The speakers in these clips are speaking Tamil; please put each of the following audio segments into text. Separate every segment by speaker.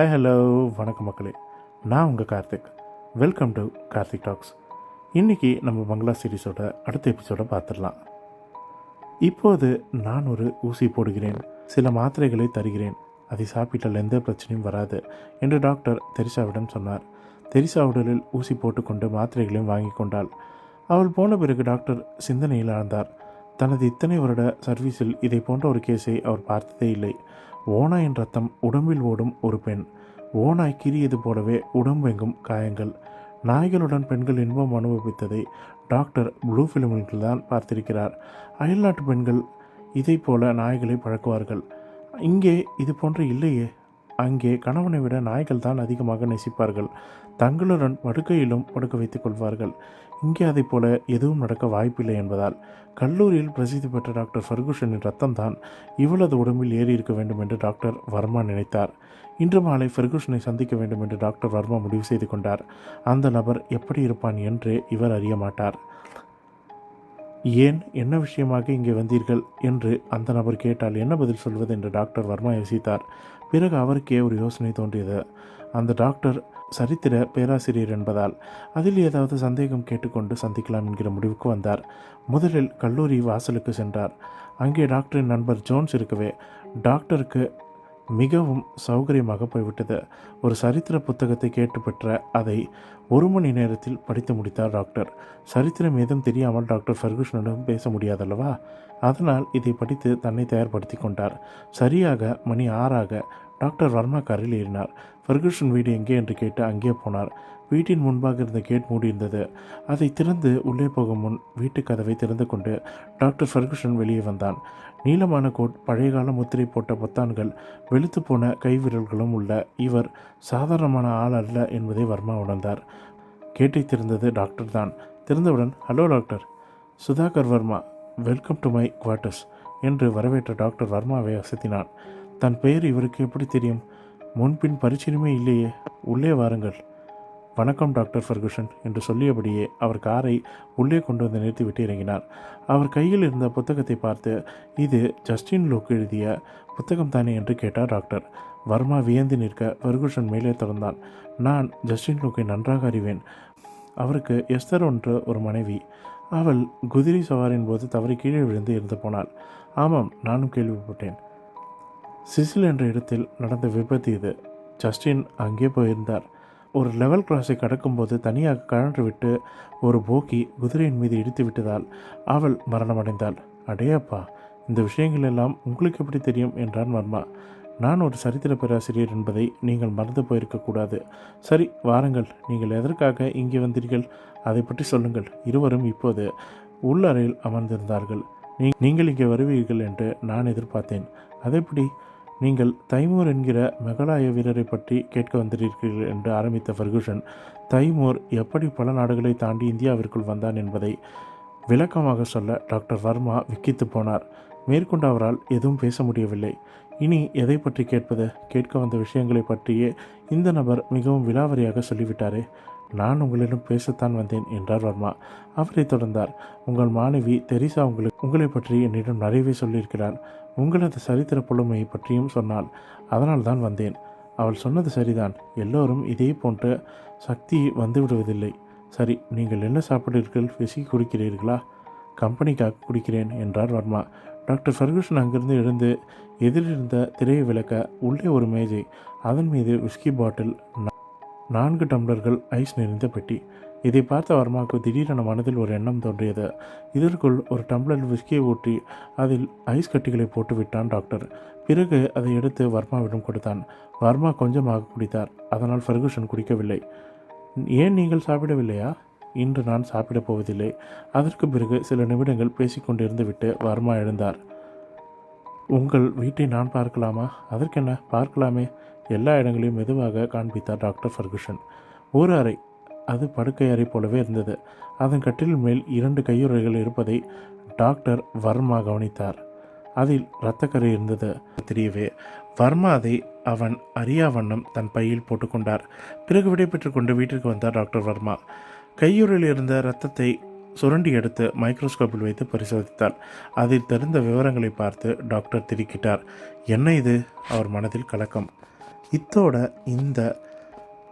Speaker 1: ஹாய் ஹலோ வணக்கம் மக்களே. நான் உங்கள் Karthik. Welcome to Karthik talks. இன்றைக்கி நம்ம பங்களா சீரிஸோட அடுத்த எபிசோடை பார்த்துடலாம். இப்போது நான் ஒரு ஊசி போடுகிறேன், சில மாத்திரைகளை தருகிறேன், அதை சாப்பிட்டால் எந்த பிரச்சனையும் வராது என்று டாக்டர் தெரிசாவிடம் சொன்னார். தெரிசா உடலில் ஊசி போட்டுக்கொண்டு மாத்திரைகளையும் வாங்கி கொண்டாள். அவள் போன பிறகு டாக்டர் சிந்தனையில் ஆழ்ந்தார். தனது இத்தனை வருட சர்வீஸில் இதை போன்ற ஒரு கேஸை அவர் பார்த்ததே இல்லை. ஓநாயின் ரத்தம் உடம்பில் ஓடும் ஒரு பெண். ஓநாய் கீறியது போலவே உடம்பெங்கும் காயங்கள். நாய்களுடன் பெண்கள் இன்பம் அனுபவித்ததை டாக்டர் ப்ளூ ஃபிலிமில் தான் பார்த்திருக்கிறார். அயல்நாட்டு பெண்கள் இதை போல நாய்களை பழக்குவார்கள். இங்கே இது போன்று இல்லையே. அங்கே கணவனை விட நாய்கள் தான் அதிகமாக நேசிப்பார்கள். தங்களுடன் படுக்கையிலும் படுக்க வைத்துக் கொள்வார்கள். இங்கே அதை போல எதுவும் நடக்க வாய்ப்பில்லை என்பதால் கல்லூரியில் பிரசித்தி பெற்ற டாக்டர் ஃபர்குசனின் ரத்தம் தான் இவளது உடம்பில் ஏறி இருக்க வேண்டும் என்று டாக்டர் வர்மா நினைத்தார். இன்று மாலை ஃபர்குசனை சந்திக்க வேண்டும் என்று டாக்டர் வர்மா முடிவு செய்து கொண்டார். அந்த நபர் எப்படி இருப்பான் என்று இவர் அறிய மாட்டார். ஏன், என்ன விஷயமாக இங்கே வந்தீர்கள் என்று அந்த நபர் கேட்டால் என்ன பதில் சொல்வது என்று டாக்டர் வர்மா யோசித்தார். பிறகு அவருக்கே ஒரு யோசனை தோன்றியது. அந்த டாக்டர் சரித்திர பேராசிரியர் என்பதால் அதில் ஏதாவது சந்தேகம் கேட்டுக்கொண்டு சந்திக்கலாம் என்கிற முடிவுக்கு வந்தார். முதலில் கல்லூரி வாசலுக்கு சென்றார். அங்கே டாக்டரின் நண்பர் ஜோன்ஸ் இருக்கவே டாக்டருக்கு மிகவும் சௌகரியமாக போய்விட்டது. ஒரு சரித்திர புத்தகத்தை கேட்டு பெற்ற அதை 1 மணி நேரத்தில் படித்து முடித்தார் டாக்டர். சரித்திரம் ஏதும் தெரியாமல் டாக்டர் ஃபர்குசனிடம் பேச முடியாதல்லவா? அதனால் இதை படித்து தன்னை தயார்படுத்தி கொண்டார். சரியாக மணி 6 டாக்டர் வர்மா காரில் ஏறினார். ஃபர்குசன் வீடு எங்கே என்று கேட்டு அங்கே போனார். வீட்டின் முன்பாக இருந்த கேட் மூடியிருந்தது. அதை திறந்து உள்ளே போகும் முன் வீட்டு கதவை திறந்து கொண்டு டாக்டர் ஃபர்குசன் வெளியே வந்தான். நீளமான கோட், பழையகால முத்திரை போட்ட பொத்தான்கள், வெளுத்து போன கைவிரல்களும் உள்ள இவர் சாதாரணமான ஆள் அல்ல என்பதை வர்மா உணர்ந்தார். கேட்டை திறந்தது டாக்டர் தான். திறந்தவுடன், hello doctor Sudhakar Varma, welcome to my quarters என்று வரவேற்ற டாக்டர் வர்மாவை அசத்தினான். தன் பெயர் இவருக்கு எப்படி தெரியும்? முன்பின் பரிச்சயமே இல்லையே. உள்ளே வாருங்கள். வணக்கம் டாக்டர் ஃபர்குசன் என்று சொல்லியபடியே அவர் காரை உள்ளே கொண்டு வந்து நிறுத்திவிட்டு இறங்கினார். அவர் கையில் இருந்த புத்தகத்தை பார்த்து, இது ஜஸ்டின் லூக் எழுதிய புத்தகம் தானே என்று கேட்டார் டாக்டர். வர்மா வியந்து நிற்க ஃபர்குசன் மேலே தொடர்ந்தான். நான் ஜஸ்டின் லூக்கை நன்றாக அறிவேன். அவருக்கு எஸ்தர் ஒன்று ஒரு மனைவி. அவள் குதிரை சவாரின் போது தவறி கீழே விழுந்து இறந்து போனாள். ஆமாம், நானும் கேள்விப்பட்டேன். சிசில் என்ற இடத்தில் நடந்த விபத்து இது. ஜஸ்டின் அங்கே போயிருந்தார். ஒரு லெவல் கிராஸை கடக்கும்போது தனியாக கழன்று விட்டு ஒரு போக்கி குதிரையின் மீது இடித்து விட்டதால் அவள் மரணமடைந்தாள். அடேயப்பா, இந்த விஷயங்கள் எல்லாம் உங்களுக்கு எப்படி தெரியும் என்றான் வர்மா. நான் ஒரு சரித்திர பேராசிரியர் என்பதை நீங்கள் மறந்து போயிருக்கக்கூடாது. சரி, வாருங்கள். நீங்கள் எதற்காக இங்கே வந்தீர்கள்? அதை பற்றி சொல்லுங்கள். இருவரும் இப்போது உள்ளறையில் அமர்ந்திருந்தார்கள். நீங்கள் இங்கே வருவீர்கள் என்று நான் எதிர்பார்த்தேன். அதேபடி நீங்கள் தைமூர் என்கிற மெகலாய வீரரை பற்றி கேட்க வந்திருக்கிறீர்கள் என்று ஆரம்பித்த ஃபர்குசன், தைமூர் எப்படி பல நாடுகளை தாண்டி இந்தியாவிற்குள் வந்தான் என்பதை விளக்கமாக சொல்ல டாக்டர் வர்மா விக்கித்து போனார். மேற்கொண்டு அவரால் எதுவும் பேச முடியவில்லை. இனி எதை பற்றி கேட்பது? கேட்க வந்த விஷயங்களை பற்றியே இந்த நபர் மிகவும் விலாவரியாக சொல்லிவிட்டாரே. நான் உங்களிடம் பேசத்தான் வந்தேன் என்றார் வர்மா. அவரை தொடர்ந்தார். உங்கள் மாணவி தெரிசா உங்களை பற்றி என்னிடம் நிறையவே சொல்லியிருக்கிறார். உங்களது சரித்திர புலமையை பற்றியும் சொன்னாள். அதனால் தான் வந்தேன். அவள் சொன்னது சரிதான். எல்லோரும் இதே போன்ற சக்தி வந்துவிடுவதில்லை. சரி, நீங்கள் என்ன சாப்பிடுறீர்கள்? விஸ்கி குடிக்கிறீர்களா? கம்பெனிக்காக குடிக்கிறேன் என்றார் வர்மா. டாக்டர் ஃபர்குசன் அங்கிருந்து எழுந்து எதிரிருந்த திரையை விளக்க உள்ளே ஒரு மேஜை, அதன் மீது விஸ்கி பாட்டில், 4 டம்ளர்கள் ஐஸ் நிறைந்த பெட்டி. இதை பார்த்த வர்மாவுக்கு திடீரென மனதில் ஒரு எண்ணம் தோன்றியது. இதற்குள் ஒரு டம்ளர் விஸ்கியை ஊற்றி அதில் ஐஸ் கட்டிகளை போட்டு விட்டான் டாக்டர். பிறகு அதை எடுத்து வர்மாவிடம் கொடுத்தான். வர்மா கொஞ்சமாக குடித்தார். அதனால் ஃபர்குசன் குடிக்கவில்லை. ஏன் நீங்கள் சாப்பிடவில்லையா? இன்று நான் சாப்பிடப் போவதில்லை. அதற்கு பிறகு சில நிமிடங்கள் பேசிக்கொண்டிருந்து விட்டு வர்மா எழுந்தார். உங்கள் வீட்டை நான் பார்க்கலாமா? அதற்கென்ன, பார்க்கலாமே. எல்லா இடங்களையும் மெதுவாக காண்பித்தார் டாக்டர் ஃபர்குசன். ஒரு அறை, அது படுக்கை அறை போலவே இருந்தது. அதன் கட்டில் மேல் 2 கையுறைகள் இருப்பதை டாக்டர் வர்மா கவனித்தார். அதில் இரத்தக்கரை இருந்தது தெரியவே வர்மா அதை அவன் அறியா வண்ணம் தன் பையில் போட்டுக்கொண்டார். பிறகு விடைபெற்று கொண்டு வீட்டிற்கு வந்தார் டாக்டர் வர்மா. கையுறையில் இருந்த இரத்தத்தை சுரண்டி எடுத்து மைக்ரோஸ்கோப்பில் வைத்து பரிசோதித்தார். அதில் தெரிந்த விவரங்களை பார்த்து டாக்டர் திடுக்கிட்டார். என்ன இது? அவர் மனதில் கலக்கம். இத்தோட இந்த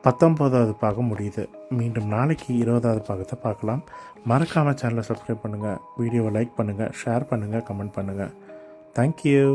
Speaker 1: 19வது பாகம் முடியுது. மீண்டும் நாளைக்கு 20வது பாகத்தை பார்க்கலாம். மறக்காமல் சேனலை சப்ஸ்கிரைப் பண்ணுங்கள், வீடியோவை லைக் பண்ணுங்கள், ஷேர் பண்ணுங்கள், கமெண்ட் பண்ணுங்கள். தேங்க்யூ.